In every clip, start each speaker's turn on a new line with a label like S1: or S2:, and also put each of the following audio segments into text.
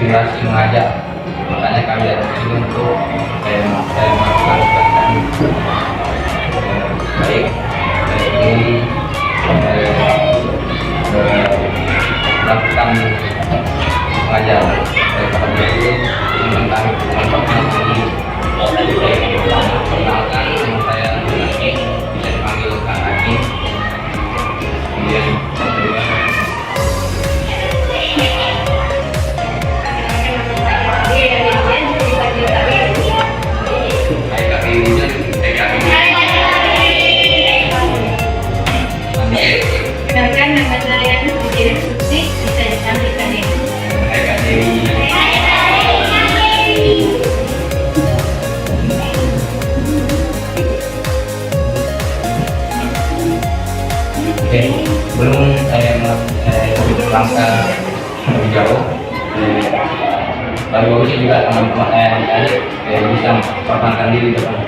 S1: terinspirasi mengajak, makanya kami datang ke sini untuk saya melakukan baik ini melakukan mengajar kepada itu tentang informasi perkenalkan nama saya Hakim, bisa dipanggil Kak Hakim. Kemudian
S2: kenalkan nama saya Putri Suci, bisa disampaikan ini.
S1: Oke, sebelum saya melangkah lebih jauh, bagi bagusnya juga teman-teman adik bisa memperkenalkan diri depan.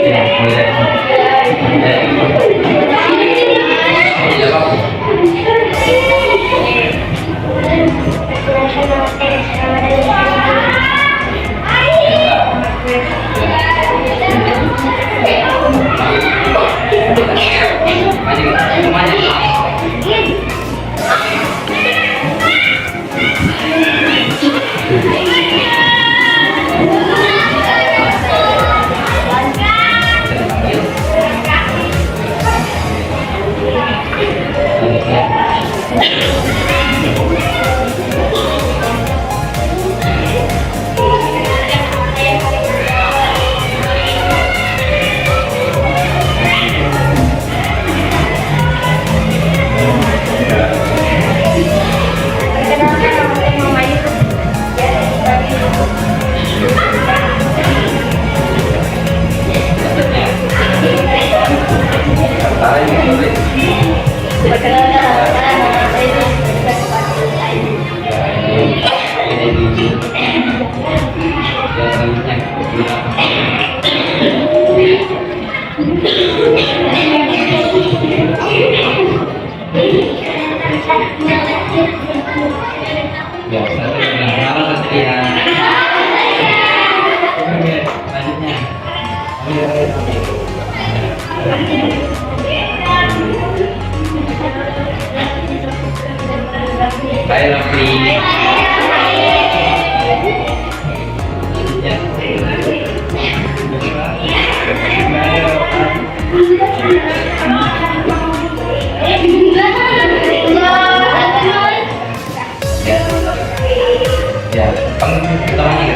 S1: Ya, mulai dari ya, saya Rafli. Ya, panggung utamanya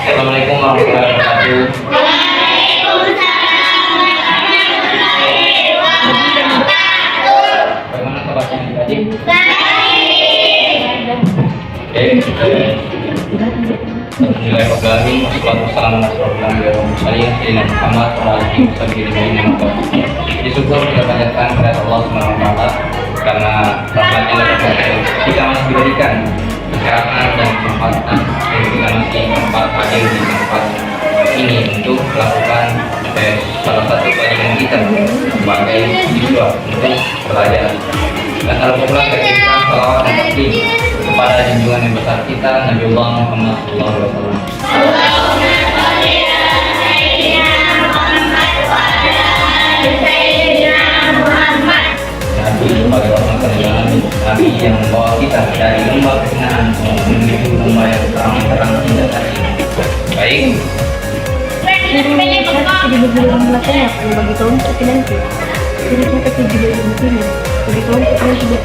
S1: Assalamualaikum warahmatullahi wabarakatuh. Bagaimana kabarnya adik-adik? Bismillahirrahmanirrahim. Wassalamualaikum warahmatullahi wabarakatuh. Disyukur kita panjatkan kepada Allah SWT karena rahmatnya kita masih diberikan kesehatan dan kesempatan dan kita masih sempat hadir di tempat ini untuk melakukan salah satu pelajaran kita sebagai siswa untuk belajar. Dan alhamdulillah kita salawat dan takbir kepada junjungan yang besar kita Nabiullah Muhammad SAW. Nabi sebagai orang terjalan, Nabi yang membawa kita dari lembah kesenangan menuju lembah yang terang hingga tadi. Baik.
S3: Jadi beberapa belakangnya bagi tahun nanti. Jadi kita juga di sini. Bagi tahun kita juga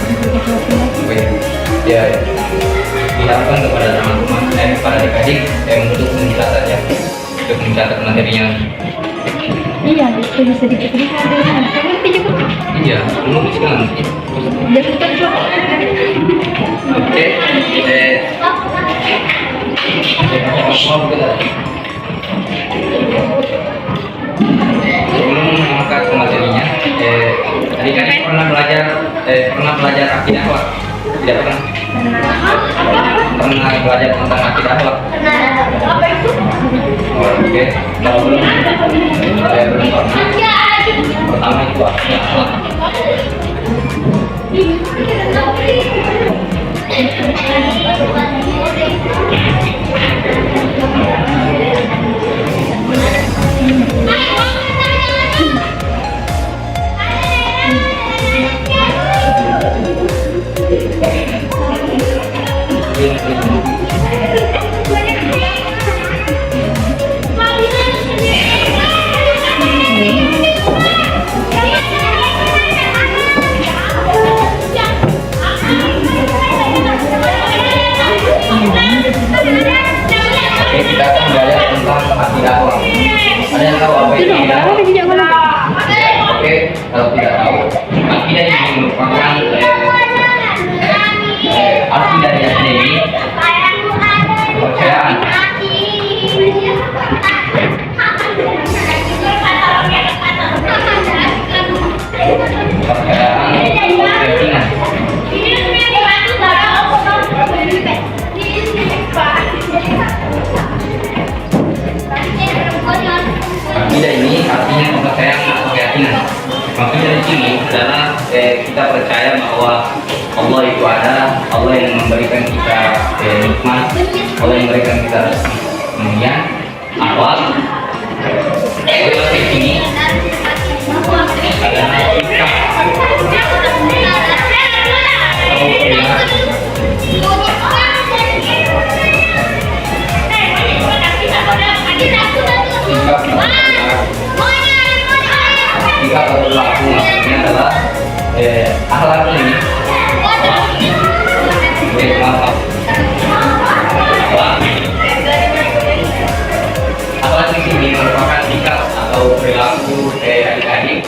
S1: Baik. Ya, diharapkan kepada teman-teman para adik-adik untuk mencatat ya, untuk mencatat materinya.
S3: Iya, bisa dikit-dikit.
S1: Iya, belum sekarang. Oke, Sebelum mengangkat ke materinya, adik-adik pernah belajar akidah akhlak? Tidak pernah? Pernah belajar tentang akidah akhlak? Oh, oke. Kalau belum, saya belum pernah. Pertama itu akidah akhlak. Oke, kita akan belajar tentang akidah akhlak. Ada yang tahu apa itu akidah akhlak? Oke, kalau tidak tahu, akidah ini merupakan arti dari akidah ini kepercayaan. Kepercayaan atau keyakinan. Akidah ini artinya kepercayaan atau keyakinan. Maksudnya dari sini adalah kita percaya bahwa Allah itu ada, Allah yang memberikan kita nikmat, Allah yang memberikan kita rezeki. Kemudian akhlak dari sini adalah sikap atau perilaku. Sikap atau perilaku maksudnya adalah akhlak ini. Akhlak di sini merupakan sikap atau perilaku adik-adik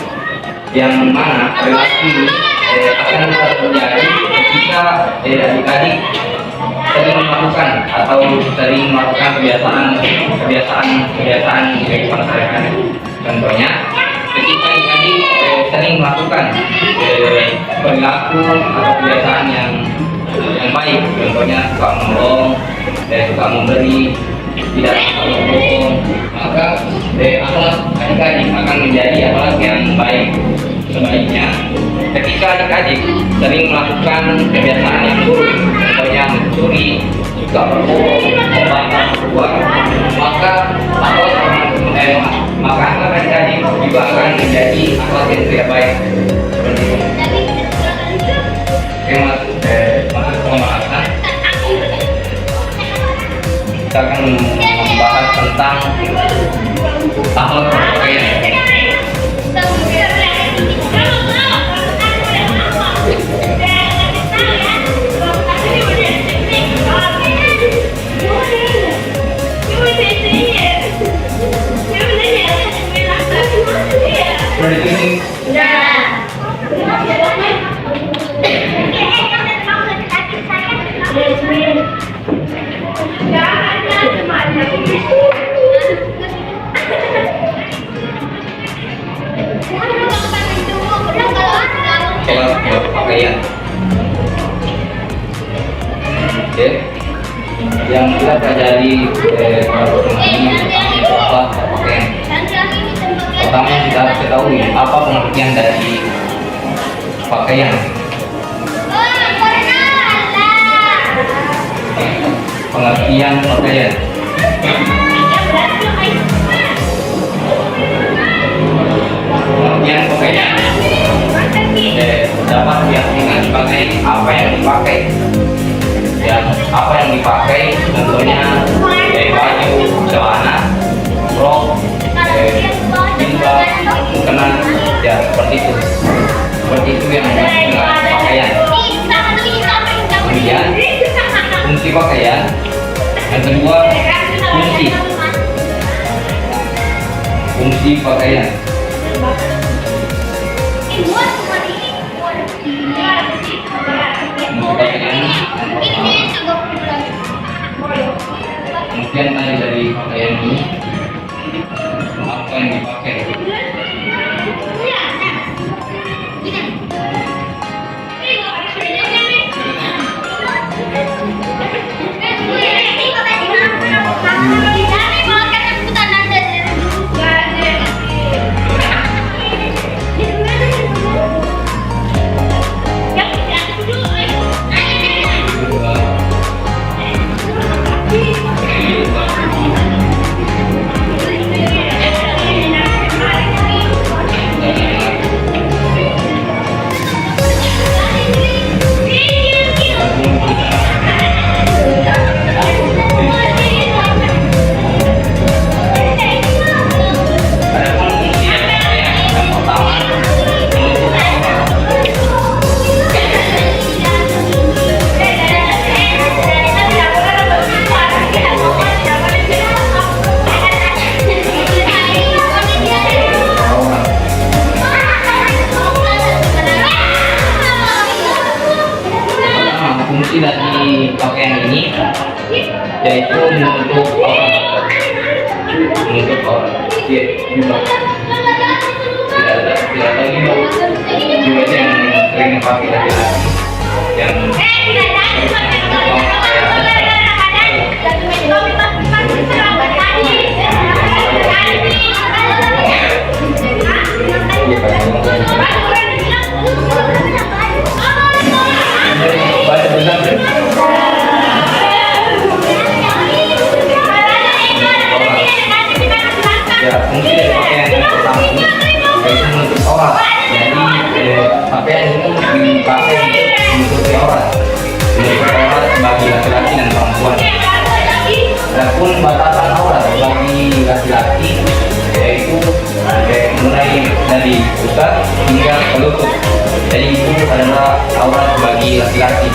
S1: yang mana perilaku ini akan terjadi ketika adik-adik sering melakukan atau sering melakukan kebiasaan kehidupan sehari-hari. Contohnya, ketika adik-adik sering melakukan perilaku atau kebiasaan yang baik, contohnya suka menolong, suka memberi, tidak suka berbohong, maka akhlak adik-adik akan menjadi akhlak yang baik. Sebaliknya, ketika adik-adik sering melakukan kebiasaan yang buruk, contohnya mencuri, suka berbohong, membantah keluar, maka akhlak adik-adik juga akan menjadi akhlak yang tidak baik. Seperti itu. Pembahasan kita akan membahas tentang akhlak berpakaian. Pakaian. Oke, yang kita pelajari ini adalah pakaian. Pertama kita harus ketahui apa pengertian dari pakaian. Pengertian pakaian. Pengertian pakaian dapat diartikan sebagai apa yang dipakai. Dan apa yang dipakai contohnya baju, celana, rok, jilbab, mukena, ya seperti itu. Seperti itu yang dengan pakaian. Kemudian fungsi pakaian. Yang kedua, fungsi pakaian. bagian tadi dari pakaian ini apa yang dipakai. Fungsi dari pakaian ini yaitu menutup aurat, dia juga tidak lagi juga yang sering dipakai laki-laki yang ya, fungsi dari pakaian yang pertama ini yaitu menutup aurat. Jadi pakaian ini dipakai untuk menutup aurat bagi laki-laki dan perempuan. Adapun batasan aurat bagi laki-laki yaitu mulai dari pusat hingga ke lutut. Jadi itu adalah aurat bagi laki-laki.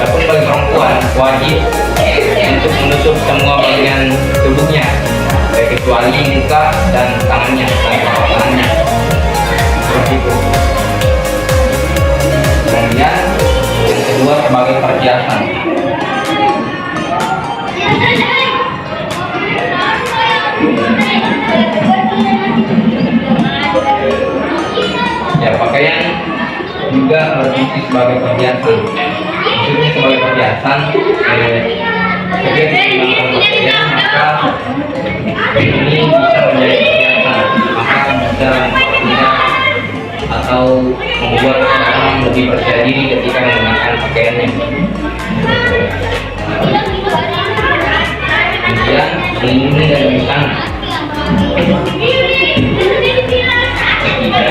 S1: Adapun bagi perempuan wajib untuk menutup semua bagian tubuhnya, kecuali muka dan tangannya, tangannya seperti itu. Kemudian yang kedua sebagai perhiasan. Ya, pakaian juga berfungsi sebagai perhiasan. Maksudnya sebagai perhiasan, ketika digunakan pakaian maka ini bisa menjadi perhiasan, maka bisa tidak atau membuat orang lebih percaya diri ketika menggunakan pakaiannya. Kemudian melindungi dari bencana. Ketiga,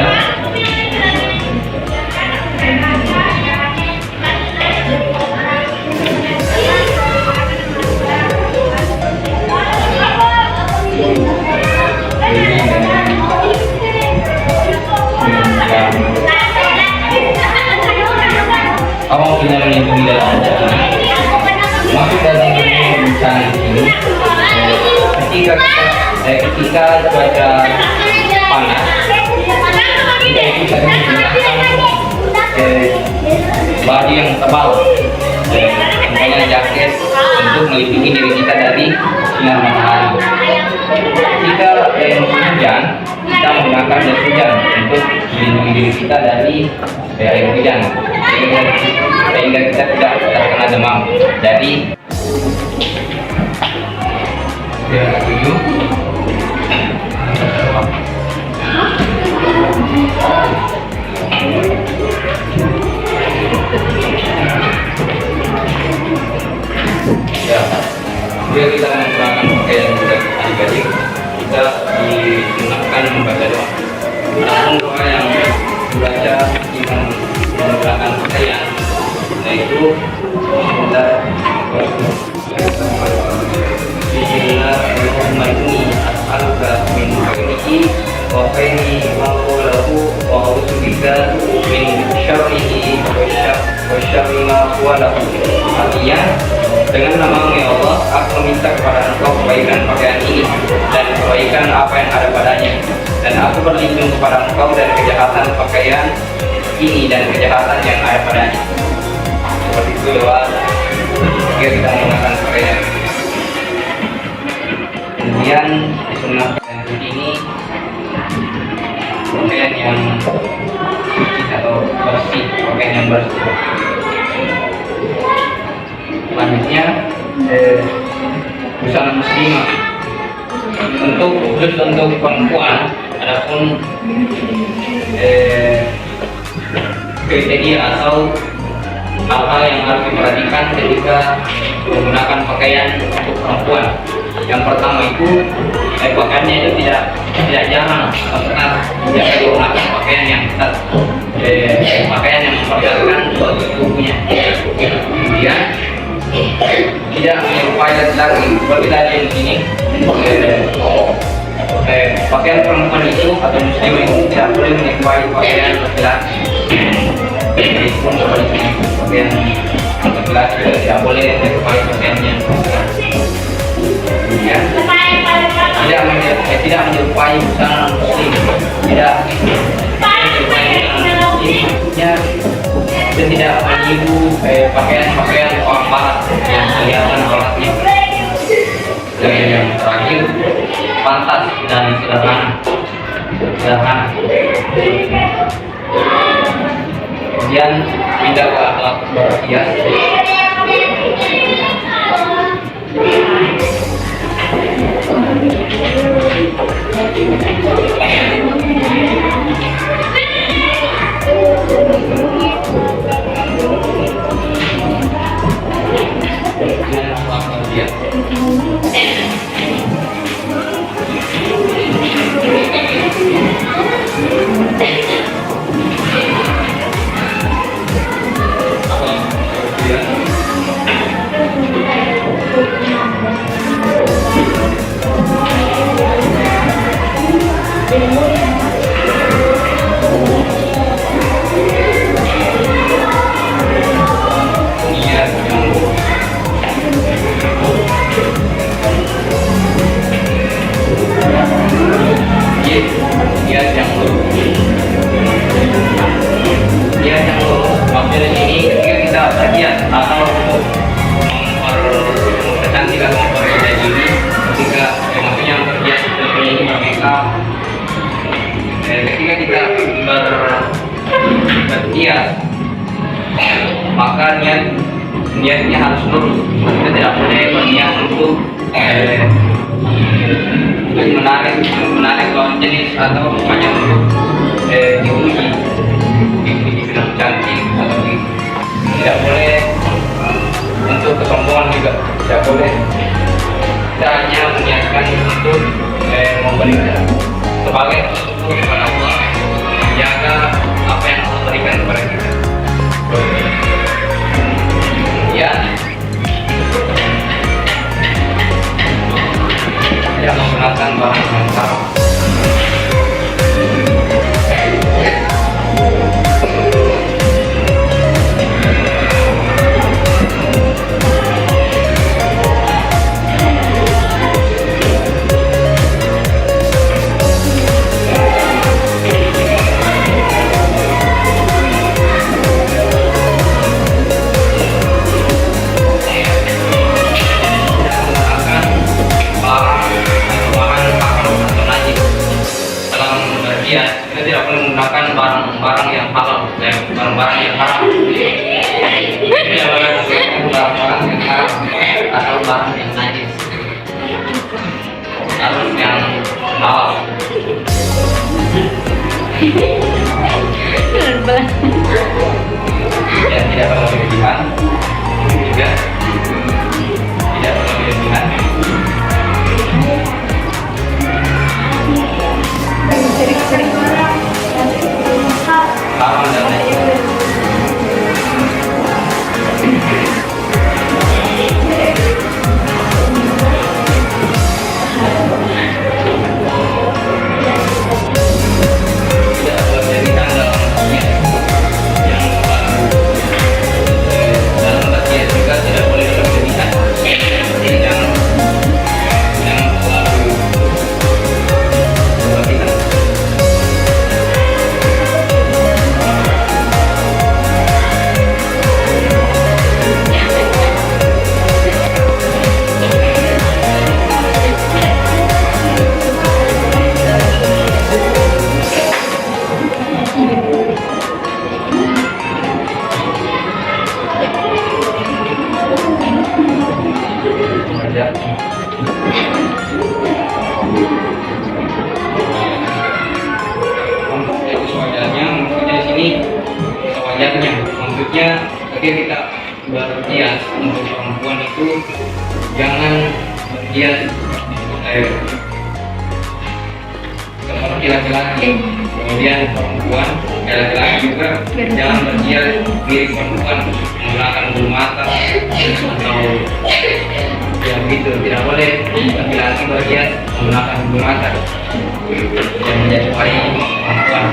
S1: Allah sudah melindungi dari bencana. Maksud dari bencana ini ketika cuaca panas kita itu sering menggunakan baju yang tebal, contohnya jaket untuk melindungi diri kita dari sinar matahari. Ketika musim hujan, kita menggunakan jas hujan untuk melindungi diri kita dari air hujan sehingga kita tidak terkena demam. Jadi yang ketujuh, ya, bila kita menggunakan pakaian untuk adik-adik, kita digunakan membaca doa. Namun doa yang dibaca dengan menggunakan pakaian, yaitu Bismillahirrahmanirrahim. As'aluka min khairihi wa khairi ma lahu wa a'udzubika min syarrihi wa syarri ma lahu. Artinya, dengan nama-Mu ya Allah, aku meminta kepada Engkau kebaikan pakaian ini dan kebaikan apa yang ada padanya, dan aku berlindung kepada Engkau dari kejahatan pakaian ini dan kejahatan yang ada padanya. Seperti itu doa jika kita menggunakan pakaian. Kemudian disunahkan ini pakaian yang suci atau bersih, pakaian yang bersih. Selanjutnya busana muslimah. Untuk perempuan, adapun kriteria atau hal-hal yang harus diperhatikan ketika menggunakan pakaian untuk perempuan. Yang pertama itu pakaiannya itu tidak jarang karena tidak digunakan pakaian yang ketat, pakaian yang memperlihatkan tubuhnya. Kemudian tidak menyerupai laki-laki. Seperti tadi di sini, pakaian perempuan itu atau muslim itu tidak boleh menyerupai pakaian laki-laki. Pun sebaliknya, pakaian laki-laki juga tidak boleh menyerupai pakaiannya. Kemudian tidak menyerupai busana muslim, tidak menyerupai busana muslimnya, dan tidak meniru pakaian-pakaian orang barat yang kelihatan auratnya. Dan yang terakhir, pantas dan sederhana. Kemudian pindah ke alat berhias. Maksudnya ini ketika kita berhias atau mempercantik atau memperhias diri, ketika maksudnya berhias seperti ini bermakeup, ketika kita berhias, maka niatnya harus lurus. Kita tidak boleh berniat untuk menarik lawan jenis atau hanya untuk dipuji bilang cantik, atau tidak boleh untuk kesombongan juga tidak boleh. Kita hanya menyiapkan untuk memberikan sebagai syukur kepada Allah, menjaga apa yang Allah berikan kepada kita. Ya, tidak menggunakan bahan yang haram. Kita tidak boleh menggunakan barang-barang yang halal, barang-barang yang haram. Tidak boleh menggunakan barang-barang yang haram atau barang yang najis. Harus yang halal. Ya, tidak perlu berlebihan. Juga tidak perlu berlebihan. Haram dan najis. Tidak berlebihan dalam yang wajarnya. Maksudnya ketika kita berhias untuk perempuan itu jangan berhias seperti laki-laki. Kemudian perempuan, laki-laki juga jangan berhias mirip perempuan menggunakan bulu mata atau ya begitu. Tidak boleh laki-laki berhias menggunakan bulu mata yang menyerupai perempuan.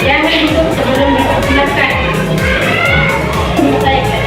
S2: Jangan duduk sebelum dipersilakan. Selesaikan.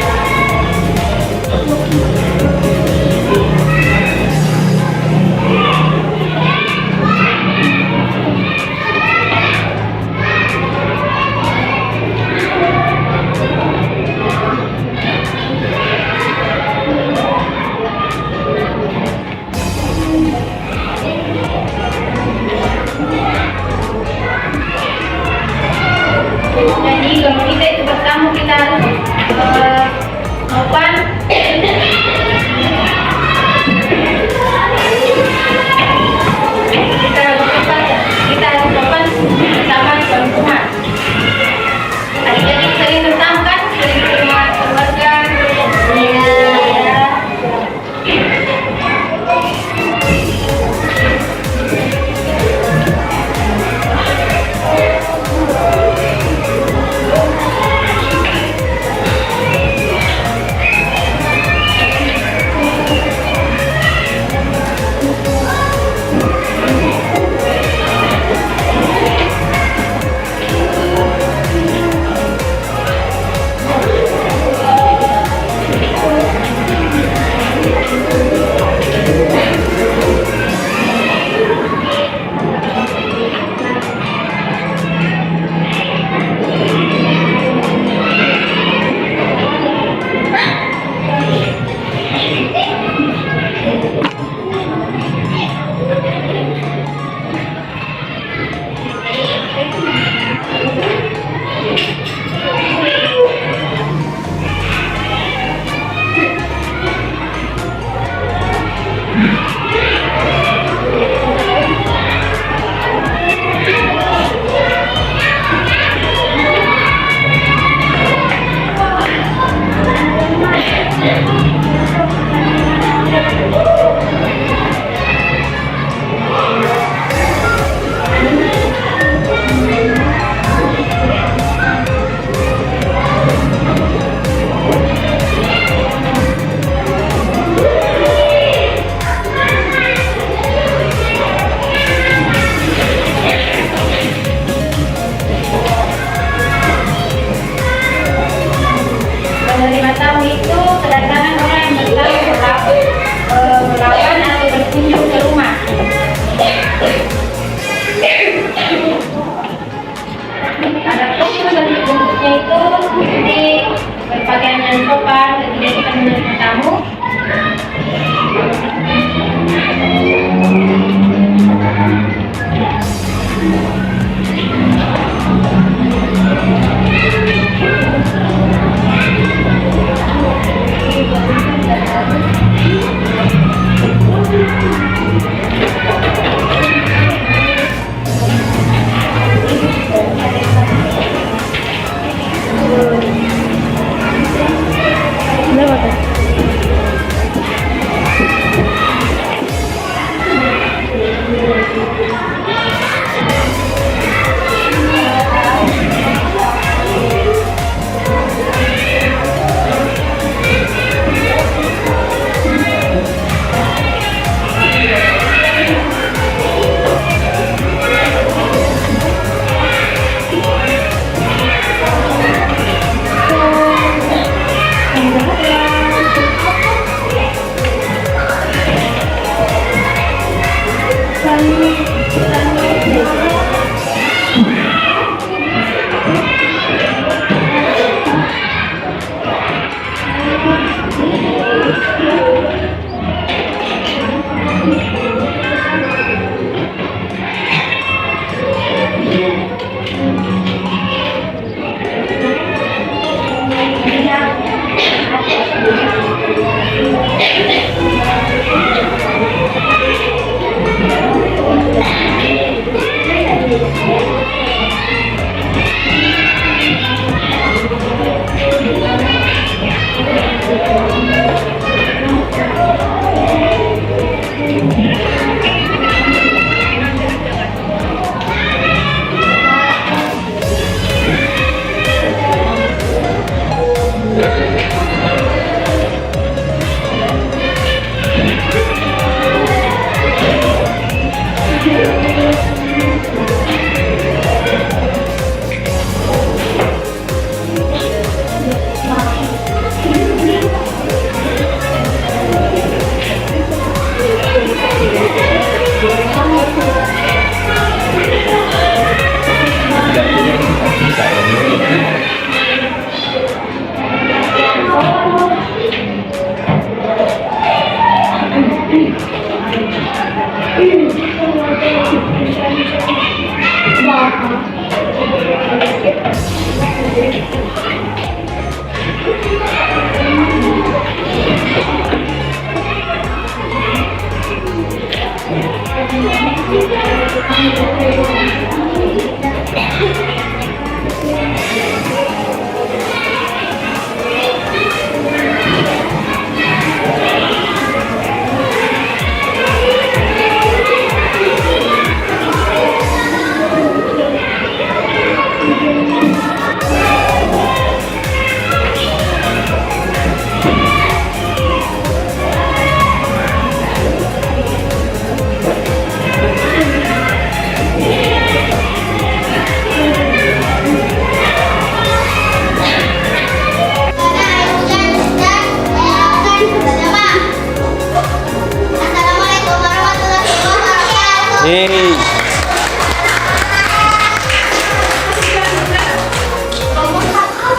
S4: Hei.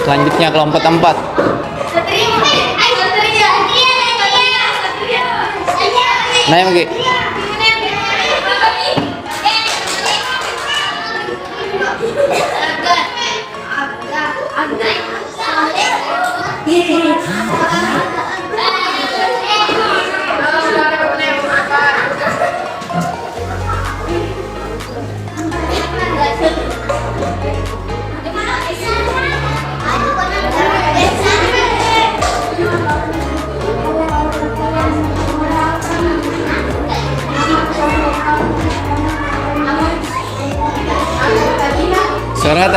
S4: Selanjutnya kelompok 4. Naik lagi.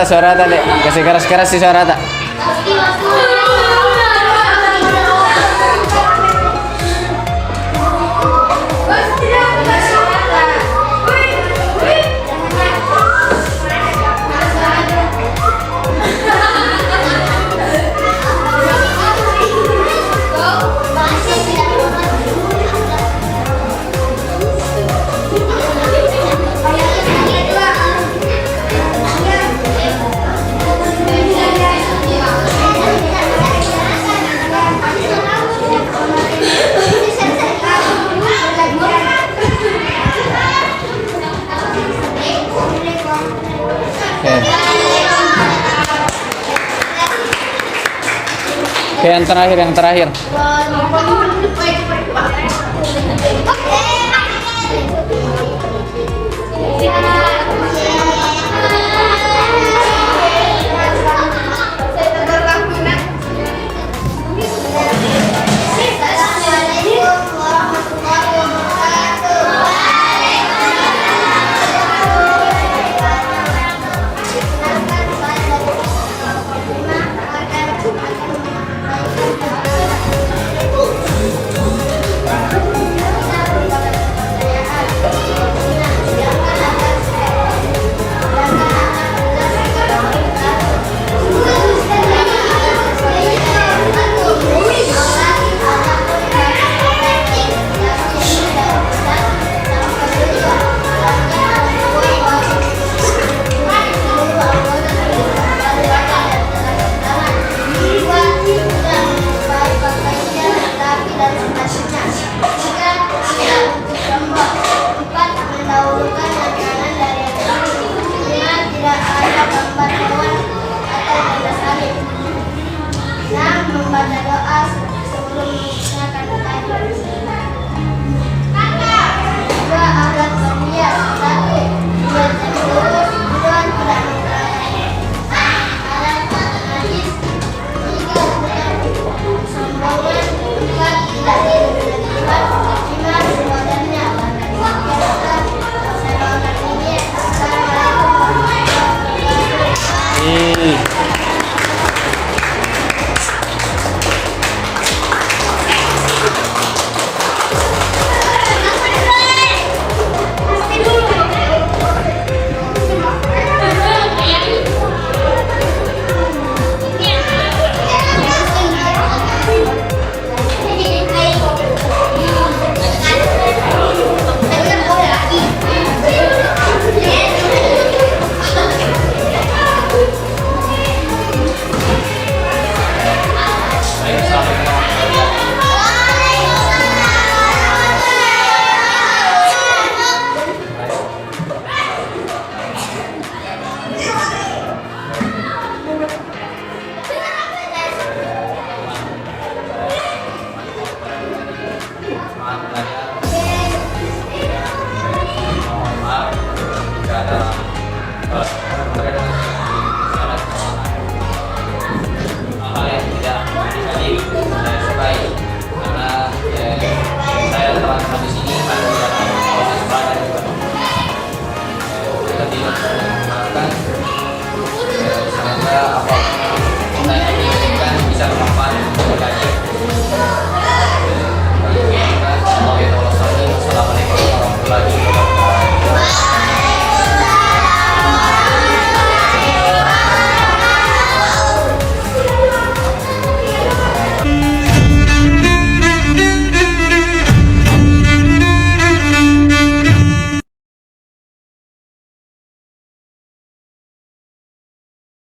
S4: Suara rata, Dek. Kasih keras-keras sih suara rata. Oke, yang terakhir.